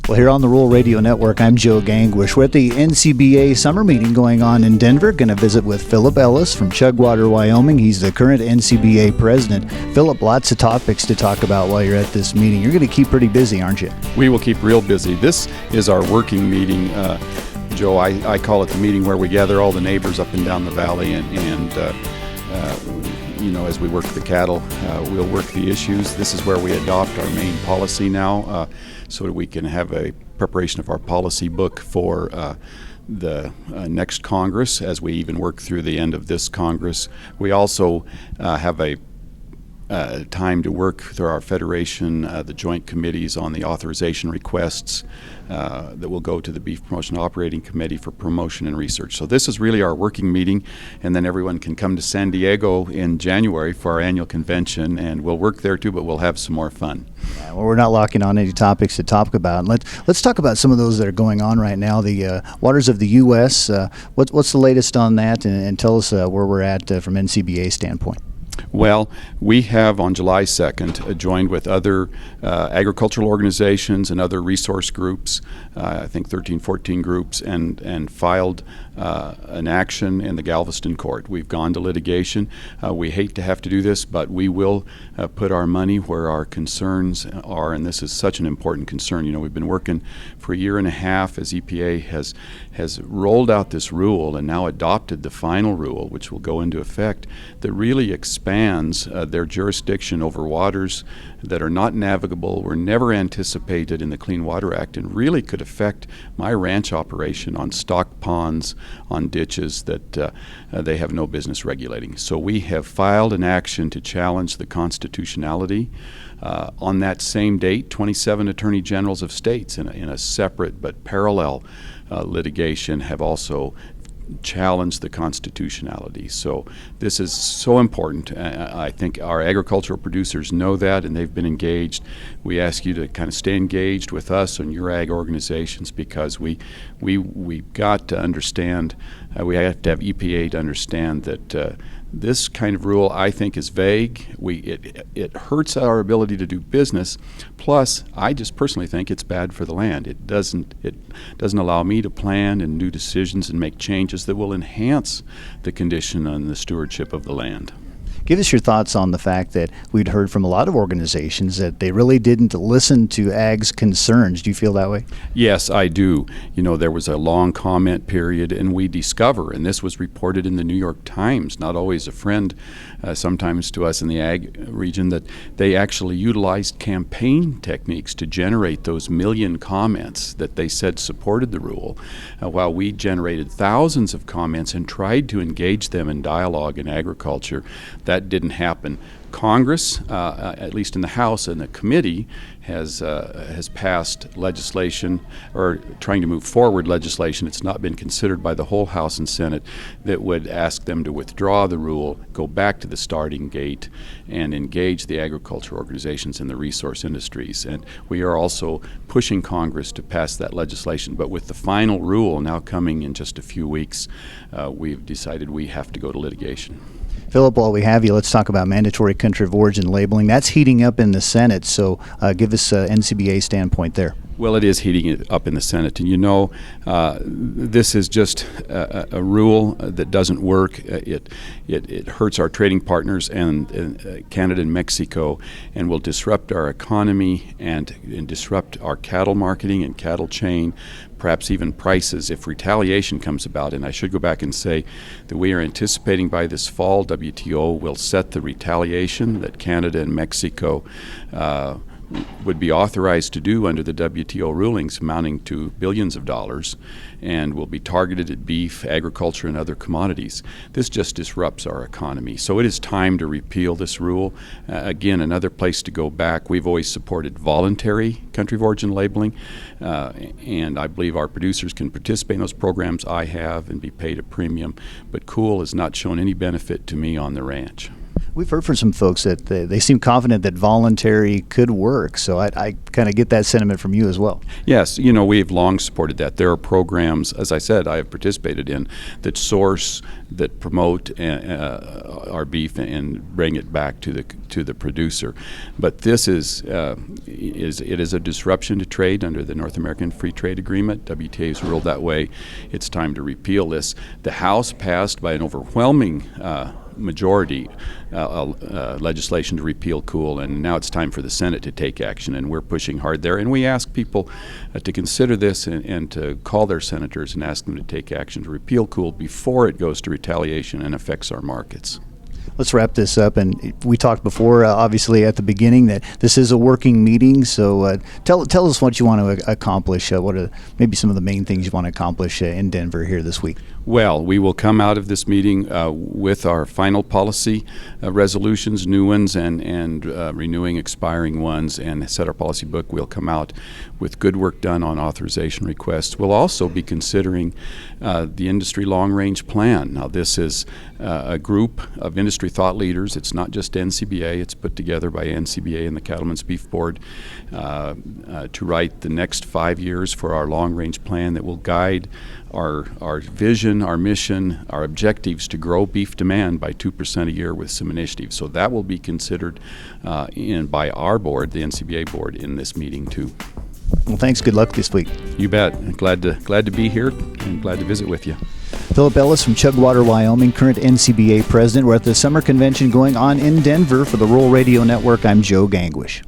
Well, here on the Rural Radio Network, I'm Joe Gangwish. We're at the NCBA summer meeting going on in Denver. Going to visit with Philip Ellis from Chugwater, Wyoming. He's the current NCBA president. Philip, lots of topics to talk about while you're at this meeting. You're going to keep pretty busy, aren't you? We will keep real busy. This is our working meeting. Joe, I call it the meeting where we gather all the neighbors up and down the valley and as we work the cattle, we'll work the issues. This is where we adopt our main policy now so that we can have a preparation of our policy book for the next Congress as we even work through the end of this Congress. We also have a time to work through our federation, the joint committees on the authorization requests that will go to the Beef Promotion Operating Committee for promotion and research. So this is really our working meeting, and then everyone can come to San Diego in January for our annual convention, and we'll work there too, but we'll have some more fun. Well, we're not locking on any topics to talk about. Let's talk about some of those that are going on right now. The waters of the U.S. What's the latest on that, and tell us where we're at from NCBA standpoint. Well, we have on July 2nd joined with other agricultural organizations and other resource groups, I think 13, 14 groups, and filed an action in the Galveston court. We've gone to litigation. We hate to have to do this, but we will put our money where our concerns are, and this is such an important concern. You know, we've been working for a year and a half as EPA has rolled out this rule and now adopted the final rule, which will go into effect, that really expands their jurisdiction over waters that are not navigable, were never anticipated in the Clean Water Act, and really could affect my ranch operation on stock ponds, on ditches that they have no business regulating. So we have filed an action to challenge the constitutionality. On that same date, 27 attorney generals of states in a separate but parallel litigation have also challenge the constitutionality. So this is so important. I think our agricultural producers know that, and they've been engaged. We ask you to kind of stay engaged with us and your ag organizations, because we've got to understand, we have to have EPA to understand that this kind of rule, I think, is vague. It hurts our ability to do business. Plus, I just personally think it's bad for the land. It doesn't allow me to plan and do decisions and make changes that will enhance the condition and the stewardship of the land. Give us your thoughts on the fact that we'd heard from a lot of organizations that they really didn't listen to ag's concerns. Do you feel that way? Yes, I do. You know, there was a long comment period, and we discover, and this was reported in the New York Times, not always a friend sometimes to us in the ag region, that they actually utilized campaign techniques to generate those million comments that they said supported the rule, while we generated thousands of comments and tried to engage them in dialogue in agriculture. That didn't happen. Congress, at least in the House and the committee, has passed legislation, or trying to move forward legislation. It's not been considered by the whole House and Senate, that would ask them to withdraw the rule, go back to the starting gate, and engage the agriculture organizations and the resource industries. And we are also pushing Congress to pass that legislation. But with the final rule now coming in just a few weeks, we've decided we have to go to litigation. Philip, while we have you, let's talk about mandatory country of origin labeling. That's heating up in the Senate, so give us an NCBA standpoint there. Well, it is heating it up in the Senate, and you know, this is just a rule that doesn't work. It hurts our trading partners and Canada and Mexico, and will disrupt our economy and disrupt our cattle marketing and cattle chain, perhaps even prices if retaliation comes about. And I should go back and say that we are anticipating by this fall, WTO will set the retaliation that Canada and Mexico would be authorized to do under the WTO rulings, amounting to billions of dollars, and will be targeted at beef, agriculture, and other commodities. This just disrupts our economy. So it is time to repeal this rule. Again, another place to go back. We've always supported voluntary country of origin labeling, and I believe our producers can participate in those programs. I have, and be paid a premium. But cool has not shown any benefit to me on the ranch. We've heard from some folks that they seem confident that voluntary could work. So I kind of get that sentiment from you as well. Yes, you know, we've long supported that. There are programs, as I said, I have participated in, that source, that promote our beef and bring it back to the producer. But this is a disruption to trade under the North American Free Trade Agreement. WTA has ruled that way. It's time to repeal this. The House passed by an overwhelming majority legislation to repeal COOL, and now it's time for the Senate to take action, and we're pushing hard there. And we ask people to consider this and to call their senators and ask them to take action to repeal COOL before it goes to retaliation and affects our markets. Let's wrap this up. And we talked before, obviously, at the beginning that this is a working meeting. So tell us what you want to accomplish. What are maybe some of the main things you want to accomplish in Denver here this week? Well, we will come out of this meeting with our final policy resolutions, new ones, and renewing expiring ones, and set our policy book. We'll come out with good work done on authorization requests. We'll also be considering the industry long-range plan. Now, this is a group of industry thought leaders. It's not just NCBA. It's put together by NCBA and the Cattlemen's Beef Board to write the next 5 years for our long-range plan that will guide our vision, our mission, our objectives to grow beef demand by 2% a year with some initiatives. So that will be considered by our board, the NCBA board, in this meeting too. Well, thanks. Good luck this week. You bet. Glad to be here and glad to visit with you. Philip Ellis from Chugwater, Wyoming, current NCBA president. We're at the summer convention going on in Denver for the Rural Radio Network. I'm Joe Gangwish.